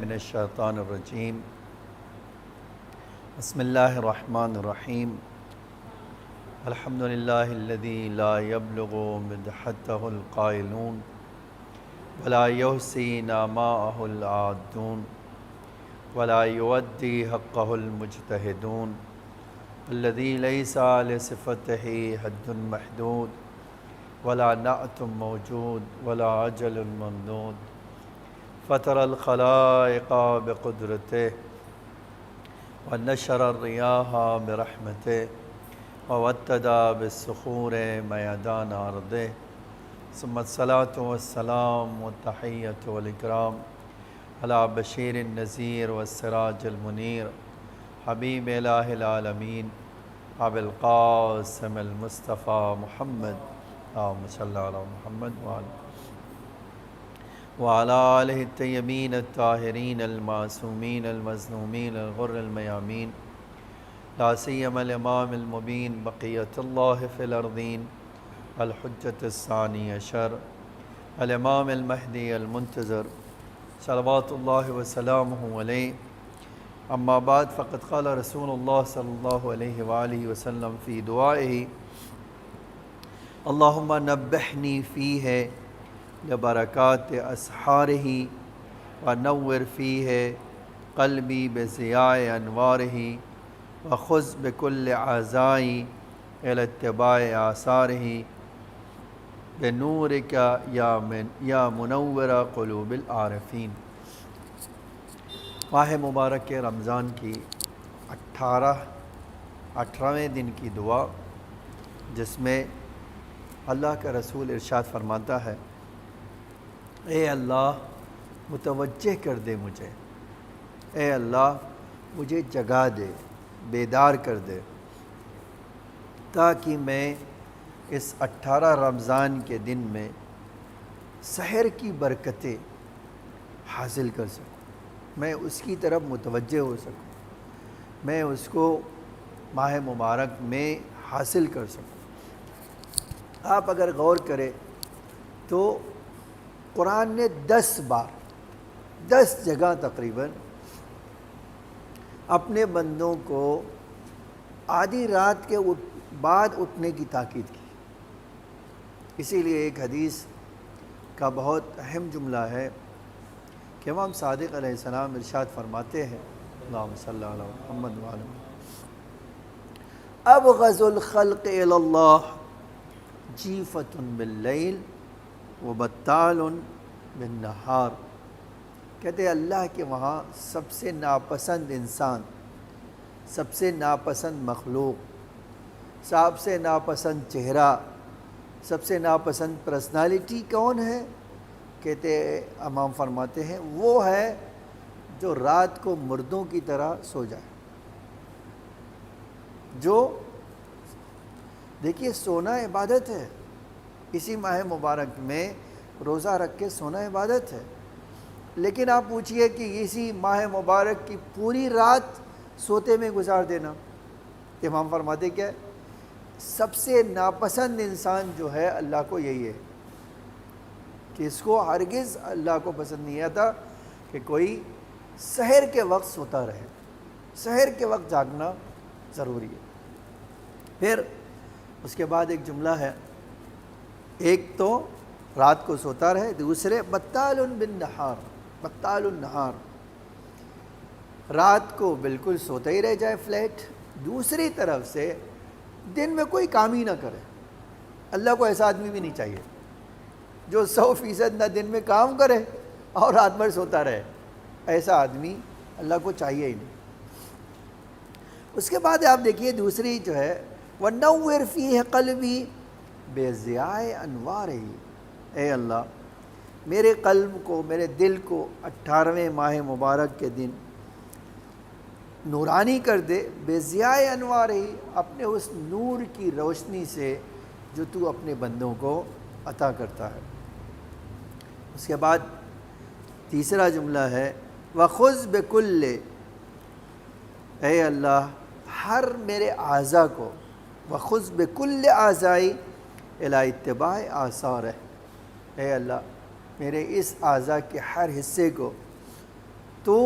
من الشیطان الرجیم بسم اللہ الرحمن الرحیم الحمد للہ الذی لا یبلغ مدحته القائلون ولا یحصی نعماءه العادون ولا یؤدی حقه المجتہدون الذی لیس لصفته حد محدود ولا نعت موجود ولا عجل ممدود فطر الخلائق بقدرته ونشر الرياح برحمته ووتد بالصخور میدان ارضه ثم الصلاة والسلام والتحیة والإکرام على بشیر النذیر والسراج المنیر حبیب الہ العالمین ابو القاسم المصطفیٰ محمد اللہم صلی علی محمد وعلی آلہ الطیبین الطاہرین المعصومین المظلومین الغر المیامین لا سیما الامام المبین بقیت اللہ فی الارضین الحجۃ الثانی عشر الامام المہدی المنتظر صلوات اللہ وسلامہ علیہ اما بعد فقد قال رسول اللہ صلی اللہ علیہ وآلہ وسلم فی دعائہ اللہم نبحنی فیہ لبرکات اسحارہ ونور فیہ قلبی بضیاء انوارہ وخذ بکل عزائی الی اتباع آثارہ بنورک یا منور قلوب العارفین۔ ماہ مبارک رمضان کی 18ویں دن کی دعا، جس میں اللہ کا رسول ارشاد فرماتا ہے، اے اللہ متوجہ کر دے مجھے، اے اللہ مجھے جگا دے، بیدار کر دے، تاکہ میں اس 18 رمضان کے دن میں سحر کی برکتیں حاصل کر سکوں، میں اس کی طرف متوجہ ہو سکوں، میں اس کو ماہ مبارک میں حاصل کر سکوں۔ آپ اگر غور کریں تو قرآن نے 10 جگہ تقریباً اپنے بندوں کو آدھی رات کے بعد اٹھنے کی تاکید کی۔ اسی لیے ایک حدیث کا بہت اہم جملہ ہے کہ امام صادق علیہ السلام ارشاد فرماتے ہیں، اللہم صلی علی محمد وعلی ابغض الخلق الی اللہ جیفۃ باللیل وبطال بالنہار۔ کہتے ہیں اللہ کے وہاں سب سے ناپسند انسان، سب سے ناپسند مخلوق، سب سے ناپسند چہرہ، سب سے ناپسند پرسنالٹی کون ہے؟ کہتے امام فرماتے ہیں وہ ہے جو رات کو مردوں کی طرح سو جائے۔ جو دیکھیے سونا عبادت ہے، اسی ماہ مبارک میں روزہ رکھ کے سونا عبادت ہے، لیکن آپ پوچھئے کہ اسی ماہ مبارک کی پوری رات سوتے میں گزار دینا، امام فرماتے کیا ہے؟ سب سے ناپسند انسان جو ہے اللہ کو یہی ہے کہ اس کو ہرگز اللہ کو پسند نہیں آتا کہ کوئی سحر کے وقت سوتا رہے، سحر کے وقت جاگنا ضروری ہے۔ پھر اس کے بعد ایک جملہ ہے، ایک تو رات کو سوتا رہے، دوسرے بطال بالنہار، بطال النہار، رات کو بالکل سوتا ہی رہ جائے فلیٹ، دوسری طرف سے دن میں کوئی کام ہی نہ کرے۔ اللہ کو ایسا آدمی بھی نہیں چاہیے جو 100% نہ دن میں کام کرے اور رات بھر سوتا رہے، ایسا آدمی اللہ کو چاہیے ہی نہیں۔ اس کے بعد آپ دیکھیے دوسری جو ہے وَنَوِّرْ فِيهِ قَلْبِي بِضِيَاءِ أَنْوَارِهِ، اے اللہ میرے قلب کو، میرے دل کو 18ویں ماہ مبارک کے دن نورانی کر دے، بِضِيَاءِ أَنْوَارِهِ، اپنے اس نور کی روشنی سے جو تو اپنے بندوں کو عطا کرتا ہے۔ اس کے بعد تیسرا جملہ ہے وَخُذْ بِكُلِّ، اے اللہ ہر میرے اعضاء کو، وَخُذْ بِكُلِّ اعضائی الی اتباع آثارہ، اے اللہ میرے اس اعضاء کے ہر حصے کو تو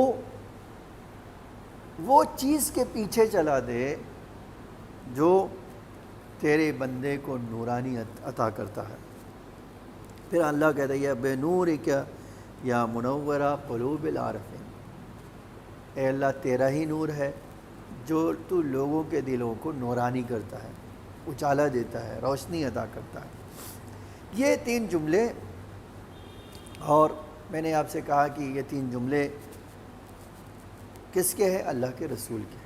وہ چیز کے پیچھے چلا دے جو تیرے بندے کو نورانیت عطا کرتا ہے۔ پھر اللہ کہتا ہے یا بے نور کیا یا منورہ قلوب العارفین، اے اللہ تیرا ہی نور ہے جو تو لوگوں کے دلوں کو نورانی کرتا ہے، اجالا دیتا ہے، روشنی عطا کرتا ہے۔ یہ 3 جملے، اور میں نے آپ سے کہا کہ یہ 3 جملے کس کے ہیں؟ اللہ کے رسول کے۔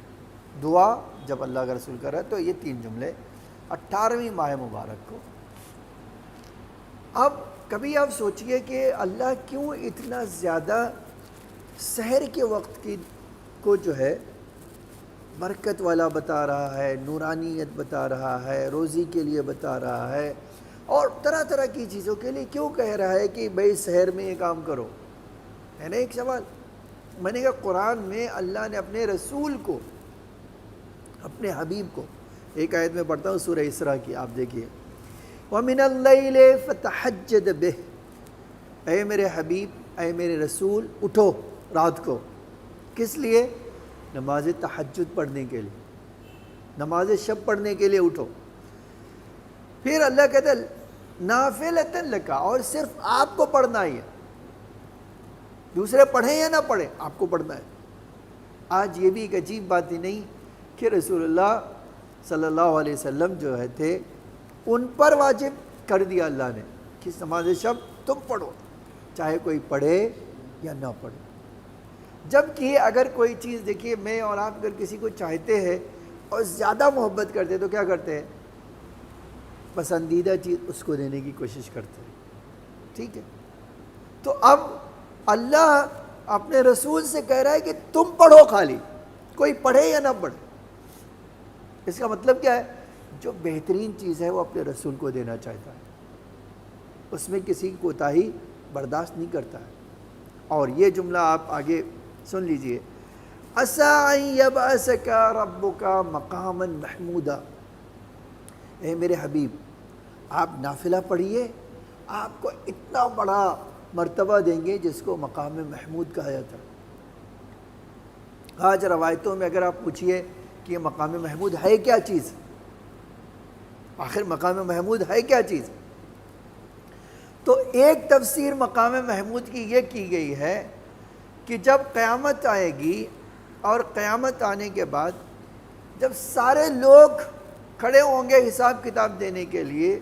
دعا جب اللہ کا رسول کر رہا ہے تو یہ 3 جملے 18ویں ماہ مبارک کو۔ اب کبھی آپ سوچئے کہ اللہ کیوں اتنا زیادہ سحر کے وقت کو جو ہے برکت والا بتا رہا ہے، نورانیت بتا رہا ہے، روزی کے لیے بتا رہا ہے، اور طرح طرح کی چیزوں کے لیے کیوں کہہ رہا ہے کہ بھئی سحر میں یہ کام کرو؟ ہے نا ایک سوال۔ میں نے کہا قرآن میں اللہ نے اپنے رسول کو، اپنے حبیب کو، ایک آیت میں پڑھتا ہوں سورہ اسراء کی، آپ دیکھیے وَمِنَ اللَّيْلِ فَتَحَجَّدْ بِهِ، اے میرے حبیب، اے میرے رسول، اٹھو رات کو۔ کس لیے؟ نماز تہجد پڑھنے کے لیے، نماز شب پڑھنے کے لیے اٹھو۔ پھر اللہ کہتا ہے نافلۃ لک، اور صرف آپ کو پڑھنا ہی ہے، دوسرے پڑھیں یا نہ پڑھیں آپ کو پڑھنا ہے۔ آج یہ بھی ایک عجیب بات ہی نہیں کہ رسول اللہ صلی اللہ علیہ وسلم جو ہے تھے، ان پر واجب کر دیا اللہ نے کہ نماز شب تم پڑھو، چاہے کوئی پڑھے یا نہ پڑھے۔ جبکہ اگر کوئی چیز، دیکھیے میں اور آپ اگر کسی کو چاہتے ہیں اور زیادہ محبت کرتے تو کیا کرتے ہیں؟ پسندیدہ چیز اس کو دینے کی کوشش کرتے ہیں، ٹھیک ہے؟ تو اب اللہ اپنے رسول سے کہہ رہا ہے کہ تم پڑھو، خالی کوئی پڑھے یا نہ پڑھے۔ اس کا مطلب کیا ہے؟ جو بہترین چیز ہے وہ اپنے رسول کو دینا چاہتا ہے، اس میں کسی کی کوتاہی برداشت نہیں کرتا ہے۔ اور یہ جملہ آپ آگے سن لیجئے، عَسَىٰ أَن يَبْعَثَكَ رَبُّكَ مَقَامًا مَحْمُودًا، اے میرے حبیب آپ نافلہ پڑھیے، آپ کو اتنا بڑا مرتبہ دیں گے جس کو مقام محمود کہا جاتا ہے۔ آج روایتوں میں اگر آپ پوچھئے کہ یہ مقام محمود ہے کیا چیز، آخر مقام محمود ہے کیا چیز، تو ایک تفسیر مقام محمود کی یہ کی گئی ہے کہ جب قیامت آئے گی، اور قیامت آنے کے بعد جب سارے لوگ کھڑے ہوں گے حساب کتاب دینے کے لیے،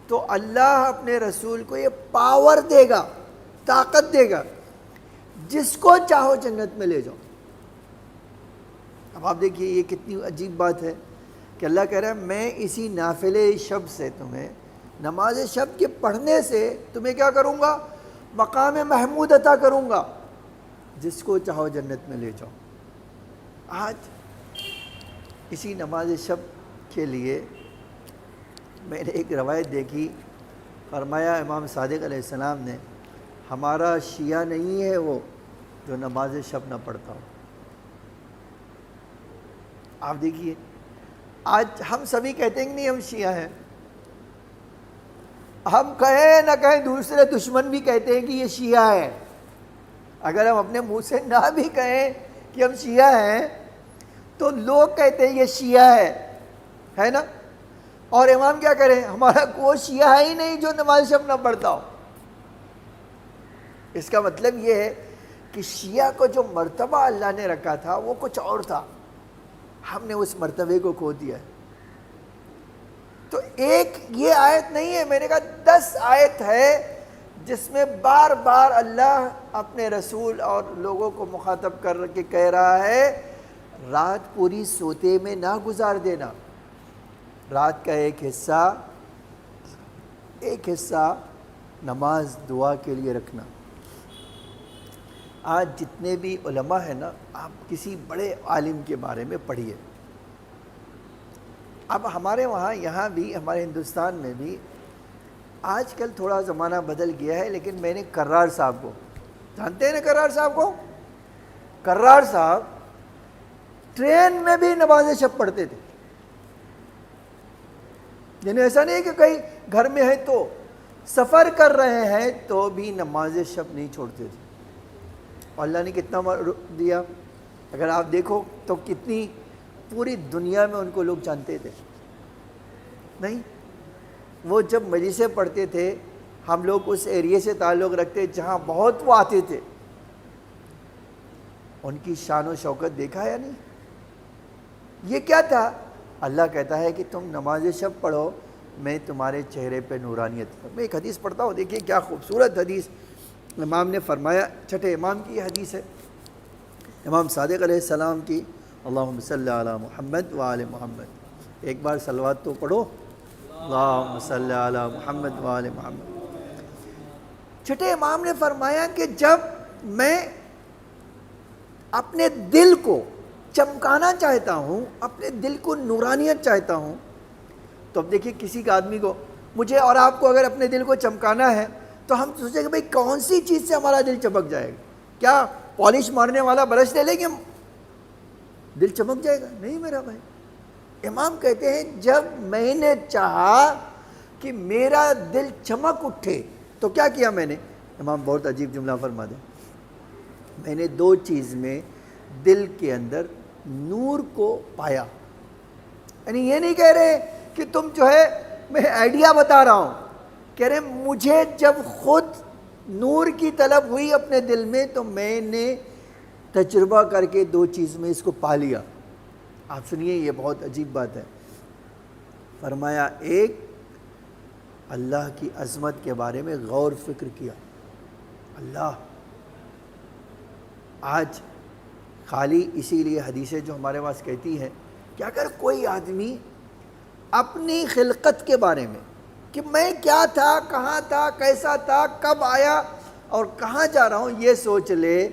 تو اللہ اپنے رسول کو یہ پاور دے گا، طاقت دے گا، جس کو چاہو جنت میں لے جاؤ۔ اب آپ دیکھیے یہ کتنی عجیب بات ہے کہ اللہ کہہ رہا ہے میں اسی نافلے شب سے تمہیں، نماز شب کے پڑھنے سے تمہیں کیا کروں گا؟ مقام محمود عطا کروں گا، جس کو چاہو جنت میں لے جاؤ۔ آج اسی نماز شب کے لیے میں نے ایک روایت دیکھی، فرمایا امام صادق علیہ السلام نے، ہمارا شیعہ نہیں ہے وہ جو نماز شب نہ پڑھتا ہو۔ آپ دیکھیے آج ہم سبھی کہتے ہیں کہ نہیں ہم شیعہ ہیں، ہم کہیں نہ کہیں دوسرے دشمن بھی کہتے ہیں کہ یہ شیعہ ہے۔ اگر ہم اپنے منہ سے نہ بھی کہیں کہ ہم شیعہ ہیں تو لوگ کہتے ہیں یہ شیعہ ہے نا؟ اور امام کیا کریں؟ ہمارا کوئی شیعہ ہے ہی نہیں جو نماز شب نہ پڑھتا ہو۔ اس کا مطلب یہ ہے کہ شیعہ کو جو مرتبہ اللہ نے رکھا تھا وہ کچھ اور تھا، ہم نے اس مرتبے کو کھو دیا ہے۔ تو ایک یہ آیت نہیں ہے، میں نے کہا 10 آیت ہے جس میں بار بار اللہ اپنے رسول اور لوگوں کو مخاطب کر کے کہہ رہا ہے رات پوری سوتے میں نہ گزار دینا، رات کا ایک حصہ نماز دعا کے لیے رکھنا۔ آج جتنے بھی علماء ہیں نا، آپ کسی بڑے عالم کے بارے میں پڑھیے۔ اب ہمارے وہاں یہاں بھی، ہمارے ہندوستان میں بھی آج کل تھوڑا زمانہ بدل گیا ہے، لیکن میں نے کرار صاحب کو جانتے ہیں نا؟ کرار صاحب کو، کرار صاحب ٹرین میں بھی نماز شب پڑھتے تھے، یعنی ایسا نہیں کہ کہیں گھر میں ہے تو سفر کر رہے ہیں تو بھی نماز شب نہیں چھوڑتے تھے۔ اور اللہ نے کتنا دیا؟ اگر آپ دیکھو تو کتنی پوری دنیا میں ان کو لوگ جانتے تھے نہیں؟ وہ جب مجلسیں پڑھتے تھے ہم لوگ اس ایریے سے تعلق رکھتے جہاں بہت وہ آتے تھے، ان کی شان و شوکت دیکھا یا نہیں؟ یہ کیا تھا؟ اللہ کہتا ہے کہ تم نماز شب پڑھو میں تمہارے چہرے پہ نورانیت۔ میں ایک حدیث پڑھتا ہوں، دیکھیے کیا خوبصورت حدیث امام نے فرمایا، چھٹے امام کی یہ حدیث ہے، امام صادق علیہ السلام کی، اللہم صلی علی محمد وآل محمد۔ ایک بار صلوات تو پڑھو، اللہم صلی علی محمد وآل محمد۔ چھٹے امام نے فرمایا کہ جب میں اپنے دل کو چمکانا چاہتا ہوں، اپنے دل کو نورانیت چاہتا ہوں، تو اب دیکھیے کسی کا آدمی کو، مجھے اور آپ کو اگر اپنے دل کو چمکانا ہے تو ہم سوچیں کہ بھئی کون سی چیز سے ہمارا دل چمک جائے گا؟ کیا پالش مارنے والا برش لے لیں گے دل چمک جائے گا؟ نہیں میرا بھائی۔ امام کہتے ہیں جب میں نے چاہا کہ میرا دل چمک اٹھے تو کیا کیا میں نے؟ امام بہت عجیب جملہ فرما دیں، میں نے دو چیز میں دل کے اندر نور کو پایا۔ یعنی یہ نہیں کہہ رہے کہ تم جو ہے میں آئیڈیا بتا رہا ہوں، کہہ رہے مجھے جب خود نور کی طلب ہوئی اپنے دل میں تو میں نے تجربہ کر کے دو چیز میں اس کو پا لیا۔ آپ سنیے یہ بہت عجیب بات ہے، فرمایا ایک اللہ کی عظمت کے بارے میں غور فکر کیا۔ اللہ آج خالی اسی لیے حدیثیں جو ہمارے پاس کہتی ہیں کہ اگر کوئی آدمی اپنی خلقت کے بارے میں کہ میں کیا تھا، کہاں تھا، کیسا تھا، کب آیا اور کہاں جا رہا ہوں، یہ سوچ لے،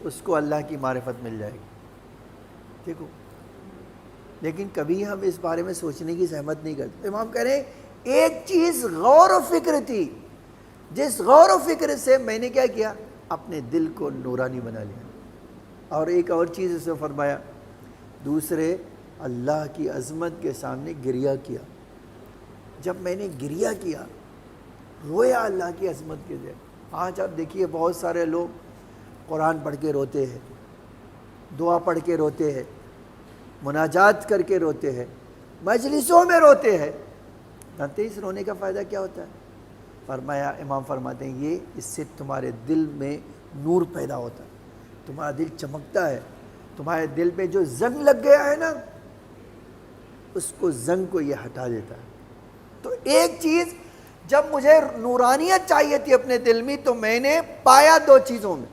اس کو اللہ کی معرفت مل جائے گی۔ دیکھو لیکن کبھی ہم اس بارے میں سوچنے کی زحمت نہیں کرتے۔ امام کہہ رہے ہیں ایک چیز غور و فکر تھی، جس غور و فکر سے میں نے کیا کیا؟ اپنے دل کو نورانی بنا لیا۔ اور ایک اور چیز اس نے فرمایا، دوسرے اللہ کی عظمت کے سامنے گریہ کیا۔ جب میں نے گریہ کیا، رویا اللہ کی عظمت کے لیے۔ آج آپ دیکھیے بہت سارے لوگ قرآن پڑھ کے روتے ہیں، دعا پڑھ کے روتے ہیں، مناجات کر کے روتے ہیں، مجلسوں میں روتے ہیں، جانتے اس رونے کا فائدہ کیا ہوتا ہے؟ فرمایا، امام فرماتے ہیں یہ اس سے تمہارے دل میں نور پیدا ہوتا ہے، تمہارا دل چمکتا ہے، تمہارے دل پہ جو زنگ لگ گیا ہے نا اس کو زنگ کو یہ ہٹا دیتا ہے۔ تو ایک چیز جب مجھے نورانیت چاہیے تھی اپنے دل میں تو میں نے پایا دو چیزوں میں،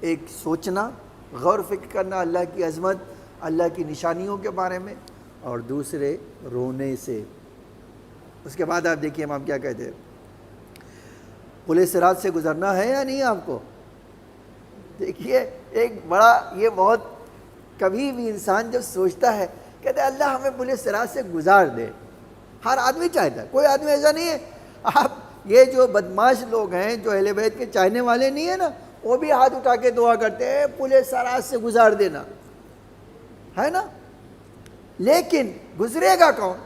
ایک سوچنا، غور فکر کرنا اللہ کی عظمت، اللہ کی نشانیوں کے بارے میں، اور دوسرے رونے سے۔ اس کے بعد آپ دیکھیے امام کیا کہتے ہیں، پل صراط سے گزرنا ہے یا نہیں آپ کو؟ دیکھیے ایک بڑا، یہ بہت، کبھی بھی انسان جب سوچتا ہے کہتے ہیں اللہ ہمیں پل صراط سے گزار دے، ہر آدمی چاہتا ہے، کوئی آدمی ایسا نہیں ہے۔ آپ یہ جو بدماش لوگ ہیں جو اہل بیت کے چاہنے والے نہیں ہیں نا، وہ بھی ہاتھ اٹھا کے دعا کرتے ہیں پل صراط سے گزار دینا، ہے نا؟ لیکن گزرے گا کون؟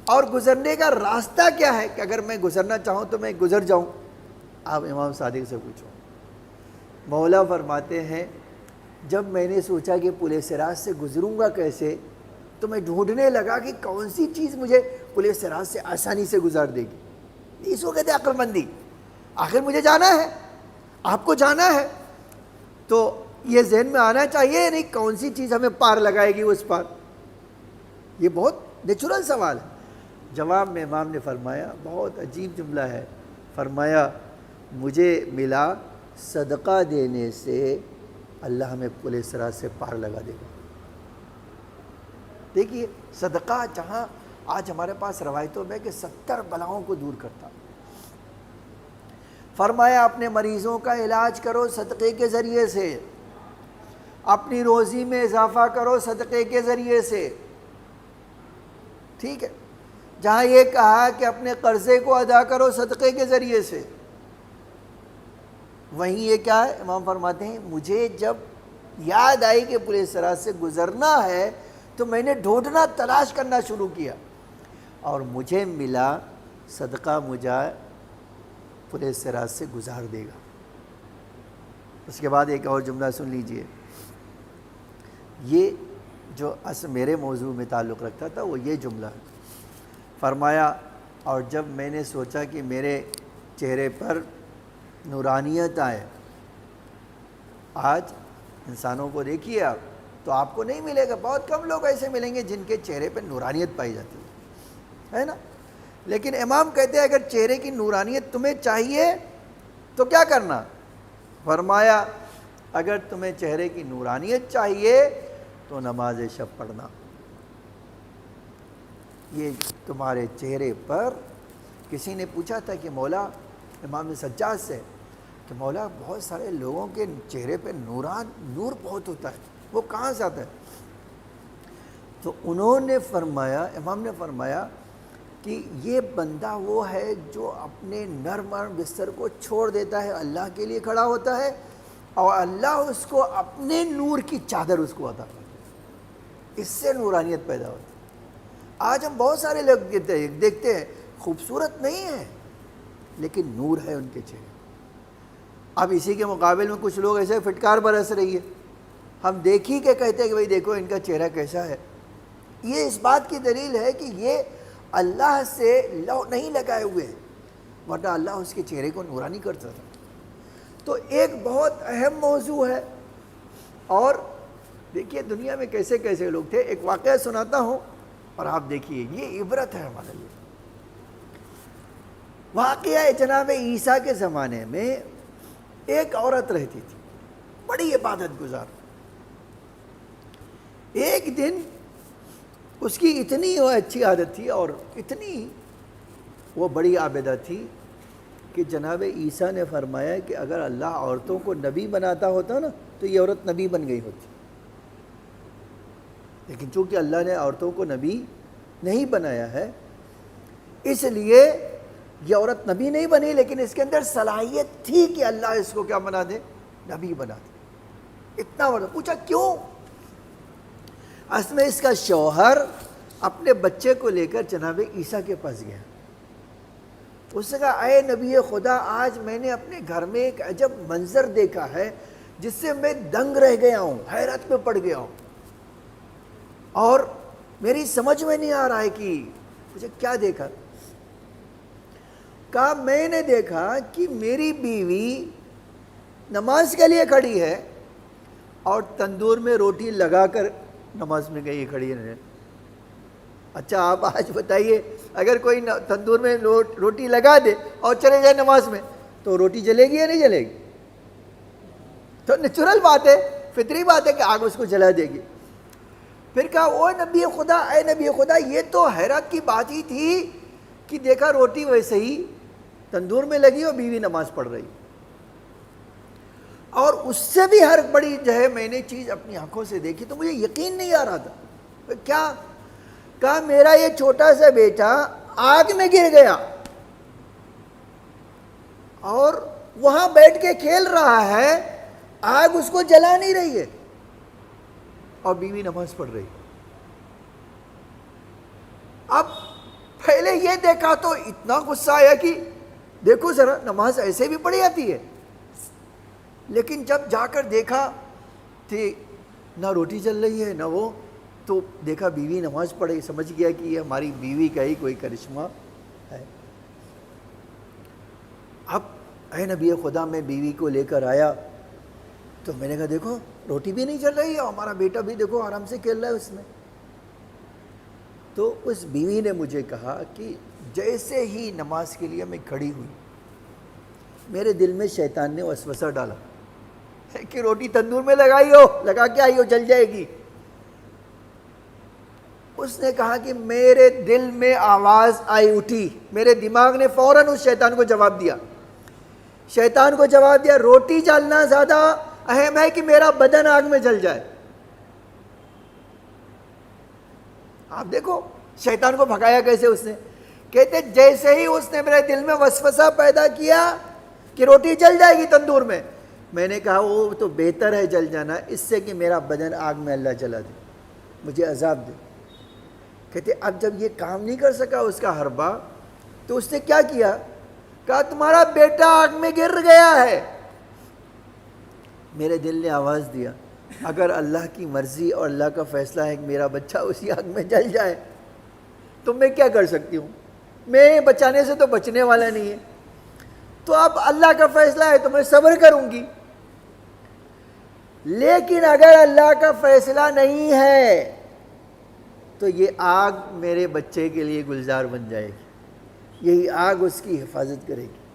اور گزرنے کا راستہ کیا ہے کہ اگر میں گزرنا چاہوں تو میں گزر جاؤں؟ آپ امام صادق سے پوچھو۔ مولا فرماتے ہیں جب میں نے سوچا کہ پل صراط سے گزروں گا کیسے تو میں ڈھونڈنے لگا کہ کون سی چیز مجھے پل صراط سے آسانی سے گزار دے گی۔ اس کو کہتے ہیں عقل مندی۔ آخر مجھے جانا ہے، آپ کو جانا ہے، تو یہ ذہن میں آنا چاہیے نہیں کون سی چیز ہمیں پار لگائے گی اس پار۔ یہ بہت نیچرل سوال ہے۔ جواب میں امام نے فرمایا، بہت عجیب جملہ ہے، فرمایا مجھے ملا صدقہ دینے سے اللہ ہمیں پل صراط سے پار لگا دے گا۔ دیکھیے صدقہ جہاں آج ہمارے پاس روایتوں میں کہ 70 بلاؤں کو دور کرتا، فرمایا اپنے مریضوں کا علاج کرو صدقے کے ذریعے سے، اپنی روزی میں اضافہ کرو صدقے کے ذریعے سے، ٹھیک ہے؟ جہاں یہ کہا کہ اپنے قرضے کو ادا کرو صدقے کے ذریعے سے، وہیں یہ کیا ہے؟ امام فرماتے ہیں مجھے جب یاد آئی کہ پل صراط سے گزرنا ہے تو میں نے ڈھونڈنا، تلاش کرنا شروع کیا اور مجھے ملا صدقہ مجھے پل صراط سے گزار دے گا۔ اس کے بعد ایک اور جملہ سن لیجئے، یہ جو اصل میرے موضوع میں تعلق رکھتا تھا وہ یہ جملہ ہے۔ فرمایا اور جب میں نے سوچا کہ میرے چہرے پر نورانیت آئے، آج انسانوں کو دیکھیے آپ تو آپ کو نہیں ملے گا، بہت کم لوگ ایسے ملیں گے جن کے چہرے پہ نورانیت پائی جاتی ہے نا؟ لیکن امام کہتے ہیں اگر چہرے کی نورانیت تمہیں چاہیے تو کیا کرنا؟ فرمایا اگر تمہیں چہرے کی نورانیت چاہیے تو نماز شب پڑھنا۔ یہ تمہارے چہرے پر، کسی نے پوچھا تھا کہ مولا امام سجاد سے کہ مولا بہت سارے لوگوں کے چہرے پہ نور بہت ہوتا ہے، وہ کہاں سے آتا ہے؟ تو انہوں نے فرمایا، امام نے فرمایا کہ یہ بندہ وہ ہے جو اپنے نرم بستر کو چھوڑ دیتا ہے، اللہ کے لیے کھڑا ہوتا ہے اور اللہ اس کو اپنے نور کی چادر اس کو عطا کرتا ہے، اس سے نورانیت پیدا ہوتی ہے۔ آج ہم بہت سارے لوگ دیکھتے ہیں خوبصورت نہیں ہے لیکن نور ہے ان کے چہرے۔ اب اسی کے مقابل میں کچھ لوگ ایسے فٹکار برس رہی ہے، ہم دیکھی کے کہتے ہیں کہ بھئی دیکھو ان کا چہرہ کیسا ہے۔ یہ اس بات کی دلیل ہے کہ یہ اللہ سے لو نہیں لگائے ہوئے ہیں، ورنہ اللہ اس کے چہرے کو نورانی کرتا تھا۔ تو ایک بہت اہم موضوع ہے، اور دیکھیے دنیا میں کیسے کیسے لوگ تھے۔ ایک واقعہ سناتا ہوں اور آپ دیکھیے، یہ عبرت ہے ہمارے لیے۔ واقعہ ہے جناب عیسیٰ کے زمانے میں ایک عورت رہتی تھی، بڑی عبادت گزار۔ ایک دن اس کی اتنی وہ اچھی عادت تھی اور اتنی وہ بڑی عابدہ تھی کہ جناب عیسیٰ نے فرمایا کہ اگر اللہ عورتوں کو نبی بناتا ہوتا نا تو یہ عورت نبی بن گئی ہوتی، لیکن چونکہ اللہ نے عورتوں کو نبی نہیں بنایا ہے اس لیے یہ عورت نبی نہیں بنی، لیکن اس کے اندر صلاحیت تھی کہ اللہ اس کو کیا بنا دے؟ نبی بنا دے۔ اتنا بڑا پوچھا کیوں؟ اصل میں اس کا شوہر اپنے بچے کو لے کر جناب عیسیٰ کے پاس گیا، اس نے کہا اے نبی خدا، آج میں نے اپنے گھر میں ایک عجب منظر دیکھا ہے جس سے میں دنگ رہ گیا ہوں، حیرت میں پڑ گیا ہوں، اور میری سمجھ میں نہیں آ رہا ہے کہ مجھے کیا دیکھا۔ کہا میں نے دیکھا کہ میری بیوی نماز کے لیے کھڑی ہے اور تندور میں روٹی لگا کر نماز میں گئی کھڑی ہے۔ اچھا آپ آج بتائیے اگر کوئی تندور میں روٹی لگا دے اور چلے جائے نماز میں تو روٹی جلے گی یا نہیں جلے گی؟ تو نیچرل بات ہے، فطری بات ہے کہ آگ اس کو جلا دے گی۔ پھر کہا او نبی خدا، اے نبی خدا، یہ تو حیرت کی بات ہی تھی کہ دیکھا روٹی ویسے ہی تندور میں لگی اور بیوی نماز پڑھ رہی، اور اس سے بھی ہر بڑی جو ہے میں نے چیز اپنی آنکھوں سے دیکھی تو مجھے یقین نہیں آ رہا تھا۔ کیا؟ کہا میرا یہ چھوٹا سا بیٹا آگ میں گر گیا اور وہاں بیٹھ کے کھیل رہا ہے، آگ اس کو جلا نہیں رہی ہے اور بیوی نماز پڑھ رہی۔ اب پہلے یہ دیکھا تو اتنا غصہ آیا کہ دیکھو ذرا نماز ایسے بھی پڑھی جاتی ہے، لیکن جب جا کر دیکھا کہ نہ روٹی جل رہی ہے نہ وہ، تو دیکھا بیوی نماز پڑھے، سمجھ گیا کہ یہ ہماری بیوی کا ہی کوئی کرشمہ ہے۔ اب اے نبی خدا میں بیوی کو لے کر آیا تو میں نے کہا دیکھو روٹی بھی نہیں چل رہی ہے اور ہمارا بیٹا بھی دیکھو آرام سے کھیل رہا ہے اس میں۔ تو اس بیوی نے مجھے کہا کہ جیسے ہی نماز کے لیے میں کھڑی ہوئی میرے دل میں شیطان نے وسوسہ ڈالا کہ روٹی تندور میں لگائی ہو، لگا کے آئی ہو، جل جائے گی۔ اس نے کہا کہ میرے دل میں آواز آئی اٹھی، میرے دماغ نے فوراً اس شیطان کو جواب دیا۔ شیطان کو جواب دیا روٹی جلنا زیادہ اہم ہے کہ میرا بدن آگ میں جل جائے۔ آپ دیکھو شیطان کو بھگایا کیسے اس نے، کہتے جیسے ہی اس نے میرے دل میں وسوسہ پیدا کیا کہ روٹی جل جائے گی تندور میں نے کہا وہ تو بہتر ہے جل جانا اس سے کہ میرا بدن آگ میں اللہ جلا دے، مجھے عذاب دے۔ کہتے اب جب یہ کام نہیں کر سکا اس کا حربہ تو اس نے کیا کیا؟ کہا تمہارا بیٹا آگ میں گر گیا ہے، میرے دل نے آواز دیا اگر اللہ کی مرضی اور اللہ کا فیصلہ ہے کہ میرا بچہ اسی آگ میں جل جائے تو میں کیا کر سکتی ہوں؟ میں بچانے سے تو بچنے والا نہیں ہے، تو اب اللہ کا فیصلہ ہے تو میں صبر کروں گی، لیکن اگر اللہ کا فیصلہ نہیں ہے تو یہ آگ میرے بچے کے لیے گلزار بن جائے گی، یہی آگ اس کی حفاظت کرے گی۔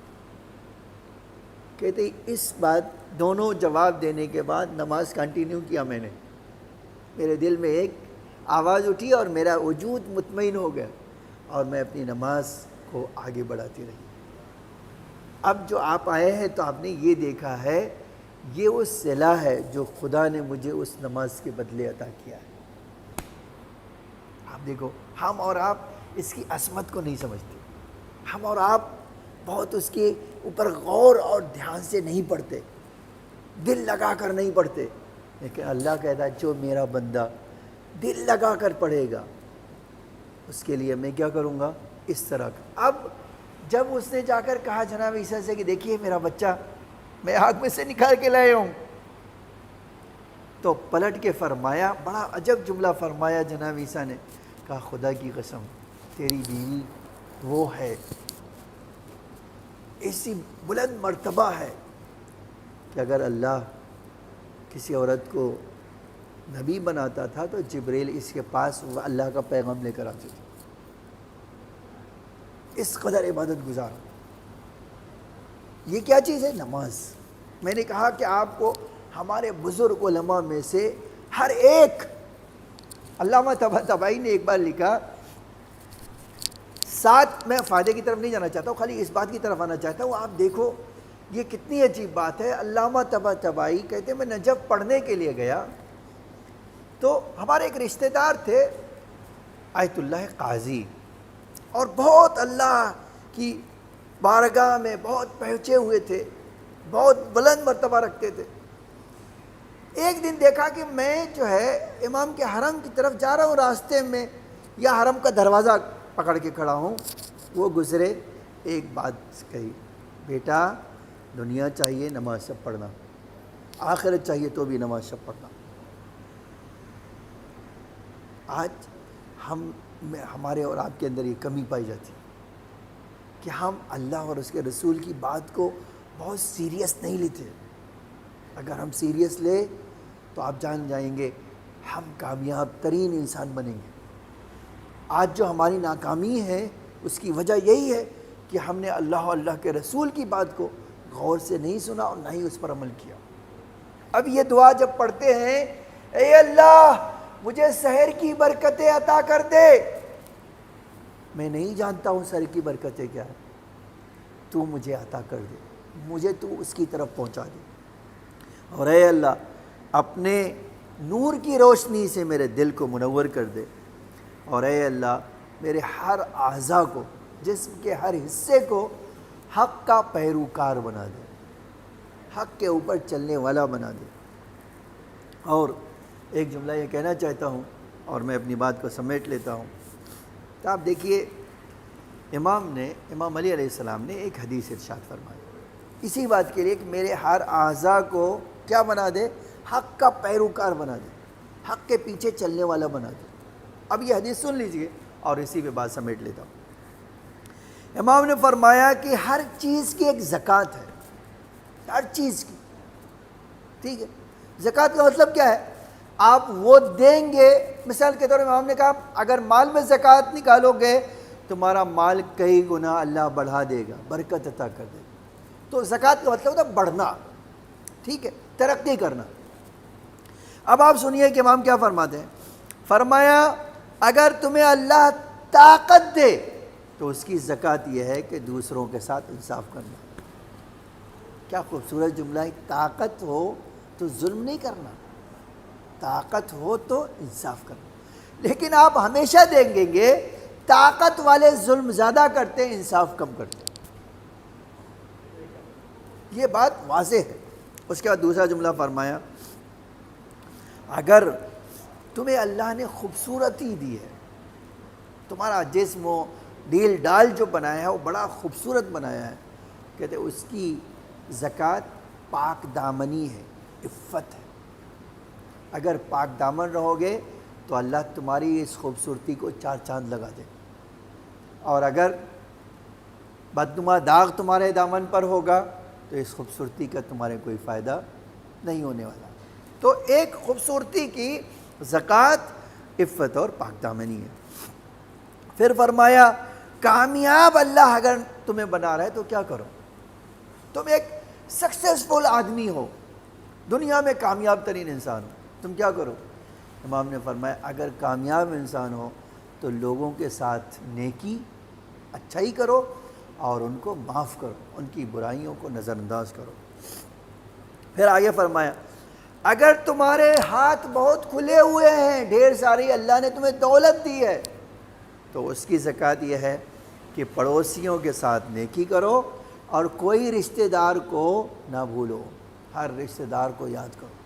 کہتے اس بات دونوں جواب دینے کے بعد نماز کنٹینیو کیا میں نے، میرے دل میں ایک آواز اٹھی اور میرا وجود مطمئن ہو گیا اور میں اپنی نماز کو آگے بڑھاتی رہی۔ اب جو آپ آئے ہیں تو آپ نے یہ دیکھا ہے، یہ وہ صلہ ہے جو خدا نے مجھے اس نماز کے بدلے عطا کیا ہے۔ آپ دیکھو، ہم اور آپ اس کی عظمت کو نہیں سمجھتے، ہم اور آپ بہت اس کے اوپر غور اور دھیان سے نہیں پڑھتے، دل لگا کر نہیں پڑھتے، لیکن اللہ کہتا ہے جو میرا بندہ دل لگا کر پڑھے گا اس کے لیے میں کیا کروں گا، اس طرح کا۔ اب جب اس نے جا کر کہا جناب عیسیٰ سے کہ دیکھیے میرا بچہ میں آگ میں سے نکال کے لائے ہوں، تو پلٹ کے فرمایا، بڑا عجب جملہ فرمایا جناب عیسیٰ نے، کہا خدا کی قسم تیری بیوی وہ ہے، ایسی بلند مرتبہ ہے کہ اگر اللہ کسی عورت کو نبی بناتا تھا تو جبریل اس کے پاس وہ اللہ کا پیغام لے کر آتے تھے، اس قدر عبادت گزار۔ یہ کیا چیز ہے؟ نماز۔ میں نے کہا کہ آپ کو ہمارے بزرگ علماء میں سے ہر ایک، علامہ طباطبائی نے ایک بار لکھا، ساتھ میں فائدے کی طرف نہیں جانا چاہتا ہوں، خالی اس بات کی طرف آنا چاہتا ہوں، آپ دیکھو یہ کتنی عجیب بات ہے۔ علامہ طباطبائی کہتے ہیں میں نجف پڑھنے کے لیے گیا تو ہمارے ایک رشتہ دار تھے آیت اللہ قاضی، اور بہت اللہ کی بارگاہ میں بہت پہنچے ہوئے تھے، بہت بلند مرتبہ رکھتے تھے۔ ایک دن دیکھا کہ میں جو ہے امام کے حرم کی طرف جا رہا ہوں، راستے میں یا حرم کا دروازہ پکڑ کے کھڑا ہوں، وہ گزرے، ایک بات کہی، بیٹا دنیا چاہیے نماز سب پڑھنا، آخرت چاہیے تو بھی نماز سب پڑھنا۔ آج ہمارے اور آپ کے اندر یہ کمی پائی جاتی کہ ہم اللہ اور اس کے رسول کی بات کو بہت سیریس نہیں لیتے۔ اگر ہم سیریس لیں تو آپ جان جائیں گے ہم کامیاب ترین انسان بنیں گے۔ آج جو ہماری ناکامی ہے اس کی وجہ یہی ہے کہ ہم نے اللہ اور اللہ کے رسول کی بات کو غور سے نہیں سنا اور نہ ہی اس پر عمل کیا۔ اب یہ دعا جب پڑھتے ہیں، اے اللہ مجھے سحر کی برکتیں عطا کر دے، میں نہیں جانتا ہوں سحر کی برکتیں کیا ہے، تو مجھے عطا کر دے، مجھے تو اس کی طرف پہنچا دے، اور اے اللہ اپنے نور کی روشنی سے میرے دل کو منور کر دے، اور اے اللہ میرے ہر اعضاء کو، جسم کے ہر حصے کو حق کا پیروکار بنا دے، حق کے اوپر چلنے والا بنا دے۔ اور ایک جملہ یہ کہنا چاہتا ہوں اور میں اپنی بات کو سمیٹ لیتا ہوں۔ تو آپ دیکھیے امام علی علیہ السلام نے ایک حدیث ارشاد فرمائی اسی بات کے لیے کہ میرے ہر اعضاء کو کیا بنا دے، حق کا پیروکار بنا دے، حق کے پیچھے چلنے والا بنا دے۔ اب یہ حدیث سن لیجئے اور اسی پہ بات سمیٹ لیتا ہوں۔ امام نے فرمایا کہ ہر چیز کی ایک زکوٰۃ ہے، ہر چیز کی، ٹھیک ہے۔ زکوٰۃ کا مطلب کیا ہے؟ آپ وہ دیں گے، مثال کے طور پر امام نے کہا اگر مال میں زکوٰۃ نکالو گے تمہارا مال کئی گنا اللہ بڑھا دے گا، برکت عطا کر دے گا۔ تو زکوٰۃ کا مطلب ہوتا ہے بڑھنا، ٹھیک ہے، ترقی کرنا۔ اب آپ سنیے کہ امام کیا فرماتے ہیں، فرمایا اگر تمہیں اللہ طاقت دے تو اس کی زکوٰۃ یہ ہے کہ دوسروں کے ساتھ انصاف کرنا۔ کیا خوبصورت جملہ ہے، طاقت ہو تو ظلم نہیں کرنا، طاقت ہو تو انصاف کرنا۔ لیکن آپ ہمیشہ دیکھیں گے طاقت والے ظلم زیادہ کرتے ہیں، انصاف کم کرتے ہیں، یہ بات واضح ہے۔ اس کے بعد دوسرا جملہ فرمایا اگر تمہیں اللہ نے خوبصورتی دی ہے، تمہارا جسم و ڈیل ڈال جو بنایا ہے وہ بڑا خوبصورت بنایا ہے، کہتے اس کی زکوٰۃ پاک دامنی ہے، عفت ہے. اگر پاک دامن رہو گے تو اللہ تمہاری اس خوبصورتی کو 4 چاند لگا دے. اور اگر بدنما داغ تمہارے دامن پر ہوگا تو اس خوبصورتی کا تمہارے کوئی فائدہ نہیں ہونے والا. تو ایک خوبصورتی کی زکوٰۃ عفت اور پاک دامنی ہے. پھر فرمایا کامیاب اللہ اگر تمہیں بنا رہا ہے تو کیا کرو؟ تم ایک سکسیسفل آدمی ہو، دنیا میں کامیاب ترین انسان ہو، تم کیا کرو؟ امام نے فرمایا اگر کامیاب انسان ہو تو لوگوں کے ساتھ نیکی، اچھائی کرو اور ان کو معاف کرو، ان کی برائیوں کو نظر انداز کرو. پھر آگے فرمایا اگر تمہارے ہاتھ بہت کھلے ہوئے ہیں، ڈھیر ساری اللہ نے تمہیں دولت دی ہے، تو اس کی زکوٰۃ یہ ہے کہ پڑوسیوں کے ساتھ نیکی کرو اور کوئی رشتہ دار کو نہ بھولو، ہر رشتہ دار کو یاد کرو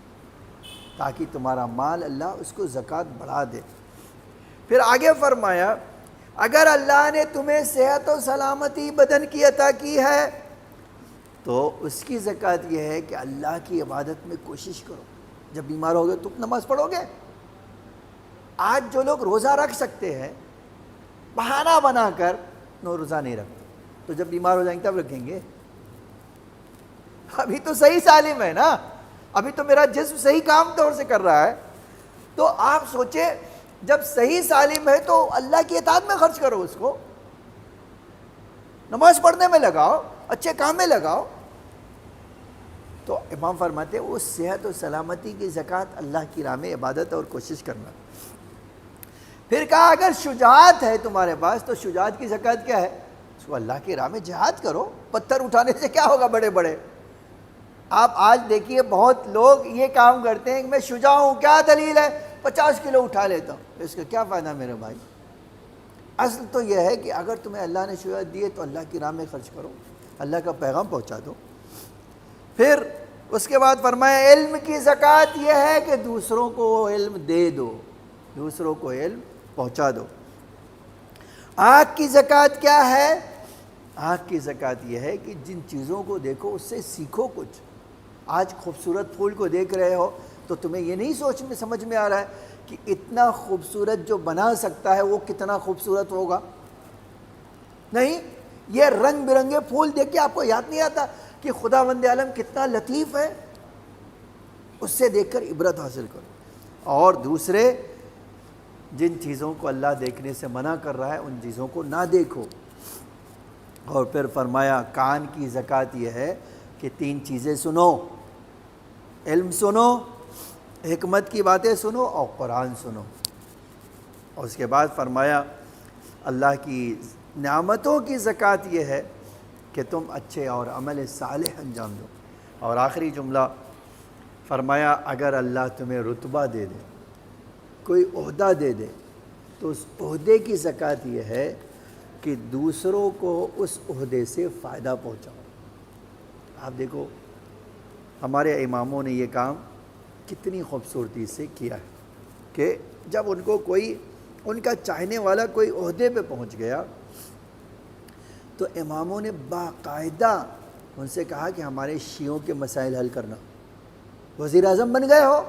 تاکہ تمہارا مال اللہ اس کو زکوٰۃ بڑھا دے. پھر آگے فرمایا اگر اللہ نے تمہیں صحت و سلامتی بدن کی عطا کی ہے تو اس کی زکوٰۃ یہ ہے کہ اللہ کی عبادت میں کوشش کرو. جب بیمار ہوگے تو نماز پڑھو گے. آج جو لوگ روزہ رکھ سکتے ہیں بہانہ بنا کر روزہ نہیں رکھتے، تو جب بیمار ہو جائیں گے تب رکھیں گے. ابھی تو صحیح سالم ہے نا، ابھی تو میرا جسم صحیح کام طور سے کر رہا ہے. تو آپ سوچیں جب صحیح سالم ہے تو اللہ کی اطاعت میں خرچ کرو، اس کو نماز پڑھنے میں لگاؤ، اچھے کام میں لگاؤ. تو امام فرماتے ہیں وہ صحت و سلامتی کی زکوٰۃ اللہ کی راہ میں عبادت اور کوشش کرنا. پھر کہا اگر شجاعت ہے تمہارے پاس تو شجاعت کی زکوٰۃ کیا ہے؟ اس کو اللہ کی راہ میں جہاد کرو. پتھر اٹھانے سے کیا ہوگا بڑے بڑے؟ آپ آج دیکھیے بہت لوگ یہ کام کرتے ہیں کہ میں شجاع ہوں، کیا دلیل ہے؟ 50 کلو اٹھا لیتا ہوں. اس کا کیا فائدہ میرے بھائی؟ اصل تو یہ ہے کہ اگر تمہیں اللہ نے شجاعت دی ہے تو اللہ کی راہ میں خرچ کرو، اللہ کا پیغام پہنچا دو. پھر اس کے بعد فرمایا علم کی زکوٰۃ یہ ہے کہ دوسروں کو علم دے دو، دوسروں کو علم پہنچا دو. آنکھ کی زکوٰۃ کیا ہے؟ آنکھ کی زکوٰۃ یہ ہے کہ جن چیزوں کو دیکھو اس سے سیکھو کچھ. آج خوبصورت پھول کو دیکھ رہے ہو تو تمہیں یہ نہیں سمجھ میں آ رہا ہے کہ اتنا خوبصورت جو بنا سکتا ہے وہ کتنا خوبصورت ہوگا؟ نہیں، یہ رنگ برنگے پھول دیکھ کے آپ کو یاد نہیں آتا کہ خداوند عالم کتنا لطیف ہے؟ اس سے دیکھ کر عبرت حاصل کرو. اور دوسرے جن چیزوں کو اللہ دیکھنے سے منع کر رہا ہے ان چیزوں کو نہ دیکھو. اور پھر فرمایا کان کی زکوٰۃ یہ ہے کہ 3 چیزیں سنو، علم سنو، حکمت کی باتیں سنو اور قرآن سنو. اور اس کے بعد فرمایا اللہ کی نعمتوں کی زکوٰۃ یہ ہے کہ تم اچھے اور عمل صالح انجام دو. اور آخری جملہ فرمایا اگر اللہ تمہیں رتبہ دے دے، کوئی عہدہ دے دے تو اس عہدے کی زکوٰۃ یہ ہے کہ دوسروں کو اس عہدے سے فائدہ پہنچاؤ. آپ دیکھو ہمارے اماموں نے یہ کام کتنی خوبصورتی سے کیا ہے کہ جب ان کو کوئی ان کا چاہنے والا کوئی عہدے پہ پہنچ گیا تو اماموں نے باقاعدہ ان سے کہا کہ ہمارے شیعوں کے مسائل حل کرنا. وزیر اعظم بن گئے ہو،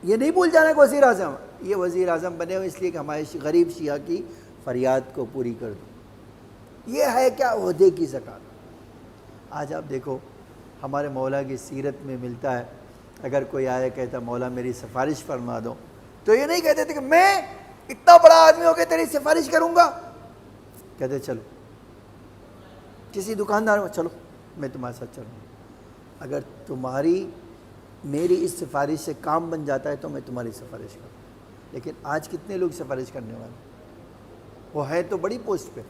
یہ نہیں بھول جانا کہ وزیر اعظم، یہ وزیر اعظم بنے ہو اس لیے کہ ہمارے غریب شیعہ کی فریاد کو پوری کر دو. یہ ہے کیا عہدے کی زکوٰۃ. آج آپ دیکھو ہمارے مولا کی سیرت میں ملتا ہے اگر کوئی آیا کہتا مولا میری سفارش فرما دو تو یہ نہیں کہتے تھے کہ میں اتنا بڑا آدمی ہو کے تیری سفارش کروں گا. کہتے چلو کسی دکاندار میں چلو میں تمہارے ساتھ چلوں گا، اگر تمہاری میری اس سفارش سے کام بن جاتا ہے تو میں تمہاری سفارش کروں. لیکن آج کتنے لوگ سفارش کرنے والے؟ وہ ہے تو بڑی پوسٹ پہ.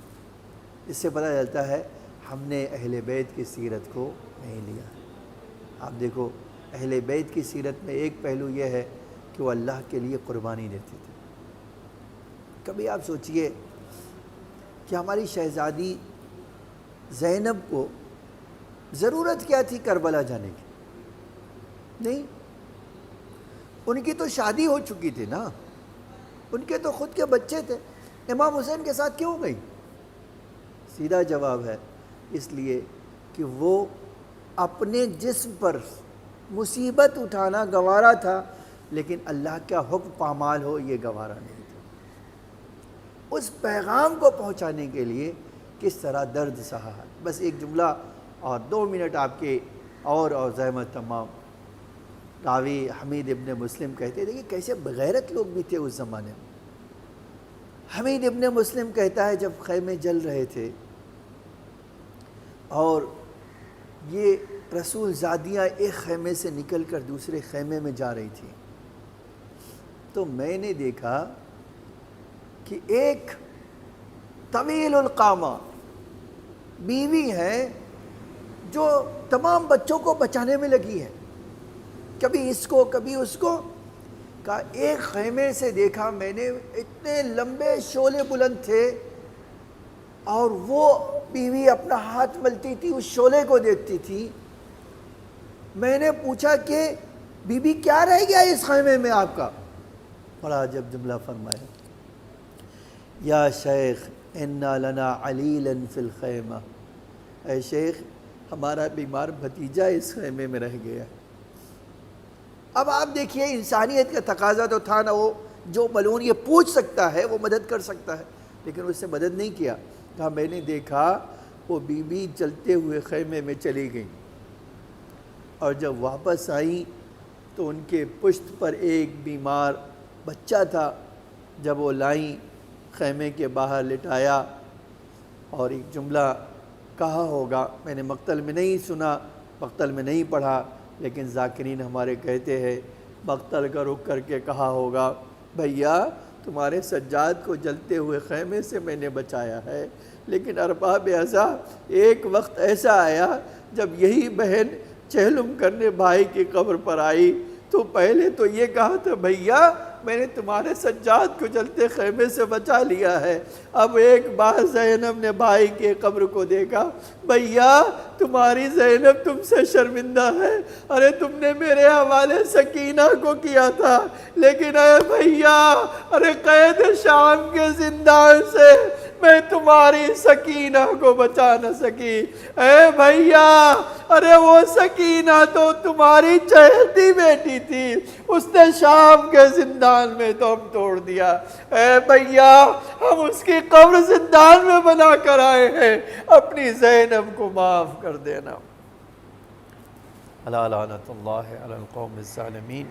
اس سے پتہ چلتا ہے ہم نے اہل بیت کی سیرت کو نہیں لیا. آپ دیکھو اہل بیت کی سیرت میں ایک پہلو یہ ہے کہ وہ اللہ کے لیے قربانی دیتے تھے. کبھی آپ سوچئے کہ ہماری شہزادی زینب کو ضرورت کیا تھی کربلا جانے کی؟ نہیں، ان کی تو شادی ہو چکی تھی نا، ان کے تو خود کے بچے تھے. امام حسین کے ساتھ کیوں گئی؟ سیدھا جواب ہے اس لیے کہ وہ اپنے جسم پر مصیبت اٹھانا گوارا تھا، لیکن اللہ کا حکم پامال ہو یہ گوارا نہیں تھا۔ اس پیغام کو پہنچانے کے لیے کس طرح درد سہا۔ بس ایک جملہ اور 2 منٹ آپ کے اور زحمت تمام۔ راوی حمید ابن مسلم کہتے دیکھیں کیسے بغیرت لوگ بھی تھے اس زمانے میں۔ حمید ابن مسلم کہتا ہے جب خیمے جل رہے تھے اور یہ رسول زادیاں ایک خیمے سے نکل کر دوسرے خیمے میں جا رہی تھی، تو میں نے دیکھا کہ ایک طویل القامہ بیوی ہے جو تمام بچوں کو بچانے میں لگی ہے، کبھی اس کو کبھی اس کو کا ایک خیمے سے دیکھا میں نے، اتنے لمبے شعلے بلند تھے اور وہ بیوی اپنا ہاتھ ملتی تھی، اس شعلے کو دیکھتی تھی۔ میں نے پوچھا کہ بی بی کیا رہ گیا اس خیمے میں آپ کا؟ بڑا عجب جملہ فرمایا، یا شیخ انا لنا علیلا فی الخیمہ، اے شیخ ہمارا بیمار بھتیجا اس خیمے میں رہ گیا۔ اب آپ دیکھیے انسانیت کا تقاضا تو تھا نا، وہ جو ملعون یہ پوچھ سکتا ہے وہ مدد کر سکتا ہے، لیکن اس سے مدد نہیں کیا۔ کہا میں نے دیکھا وہ بی بی چلتے ہوئے خیمے میں چلی گئیں، اور جب واپس آئیں تو ان کے پشت پر ایک بیمار بچہ تھا۔ جب وہ لائیں خیمے کے باہر لٹایا، اور ایک جملہ کہا ہوگا، میں نے مقتل میں نہیں سنا، مقتل میں نہیں پڑھا، لیکن ذاکرین ہمارے کہتے ہیں مقتل کا رک کر کے کہا ہوگا، بھیا تمہارے سجاد کو جلتے ہوئے خیمے سے میں نے بچایا ہے، لیکن ارباب عزا ایک وقت ایسا آیا جب یہی بہن چہلم کرنے بھائی کی قبر پر آئی تو پہلے تو یہ کہا تھا بھیا میں نے تمہارے سجاد کو جلتے خیمے سے بچا لیا ہے، اب ایک بار زینب نے بھائی کے قبر کو دیکھا، بھیا تمہاری زینب تم سے شرمندہ ہے، ارے تم نے میرے حوالے سکینہ کو کیا تھا، لیکن اے بھیا ارے قید شام کے زندان سے میں تمہاری سکینہ کو بچا نہ سکی، اے بھیا ارے وہ سکینہ تو تمہاری چہیتی بیٹی تھی، اس نے شام کے زندان میں تو ہم توڑ دیا، اے بھیا ہم اس کی قبر زندان میں بنا کر آئے ہیں، اپنی زینب کو معاف کر دینا۔ الا لعنت اللہ علی القوم الظالمین،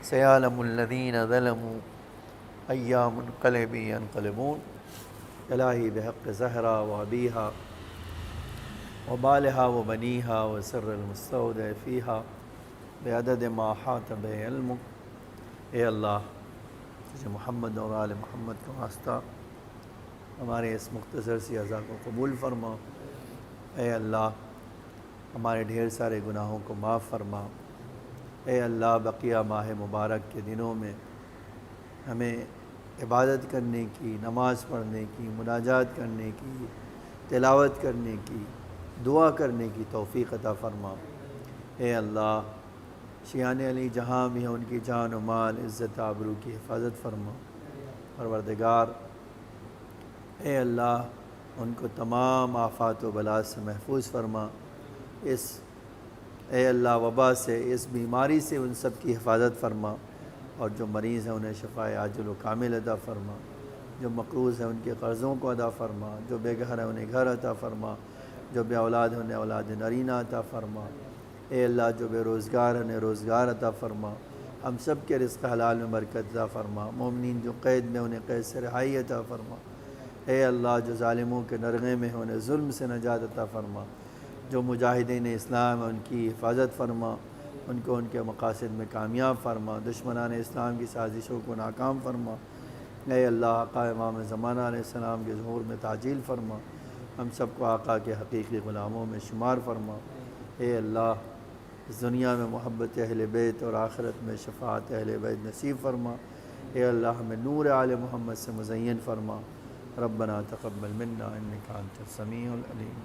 سیعلم الذین ظلموا ای منقلب ینقلبون۔ الہی بحق زہرا و ابیہا و بالہا و بنیہا و سر المستودع فیہا بعدد ما احاط بہ علمک۔ اے اللہ تجھے محمد اور آل محمد کا واسطہ ہمارے اس مختصر سی عزا کو قبول فرما۔ اے اللہ ہمارے ڈھیر سارے گناہوں کو معاف فرما۔ اے اللہ بقیہ ماہ مبارک کے دنوں میں ہمیں عبادت کرنے کی، نماز پڑھنے کی، مناجات کرنے کی، تلاوت کرنے کی، دعا کرنے کی توفیق عطا فرما۔ اے اللہ شیعان علی جہاں بھی ہیں ان کی جان و مال، عزت آبرو کی حفاظت فرما۔ پروردگار اے اللہ ان کو تمام آفات و بلا سے محفوظ فرما، اے اللہ وبا سے، اس بیماری سے ان سب کی حفاظت فرما، اور جو مریض ہیں انہیں شفائے عاجل و کامل عطا فرما، جو مقروض ہیں ان کے قرضوں کو ادا فرما، جو بے گھر ہیں انہیں گھر عطا فرما، جو بے اولاد ہیں انہیں اولاد نرینہ عطا فرما۔ اے اللہ جو بے روزگار ہیں انہیں روزگار عطا فرما، ہم سب کے رزق حلال میں برکت عطا فرما، مومنین جو قید میں انہیں قید سے رہائی عطا فرما۔ اے اللہ جو ظالموں کے نرغے میں ہیں انہیں ظلم سے نجات عطا فرما، جو مجاہدین اسلام ان کی حفاظت فرما، ان کو ان کے مقاصد میں کامیاب فرما، دشمنان اسلام کی سازشوں کو ناکام فرما۔ اے اللہ آقا امام زمانہ علیہ السلام کے ظہور میں تعجیل فرما، ہم سب کو آقا کے حقیقی غلاموں میں شمار فرما۔ اے اللہ اس دنیا میں محبت اہل بیت اور آخرت میں شفاعت اہل بیت نصیب فرما۔ اے اللہ ہمیں نور آل محمد سے مزین فرما۔ ربنا تقبل منا انک انت السمیع العلیم۔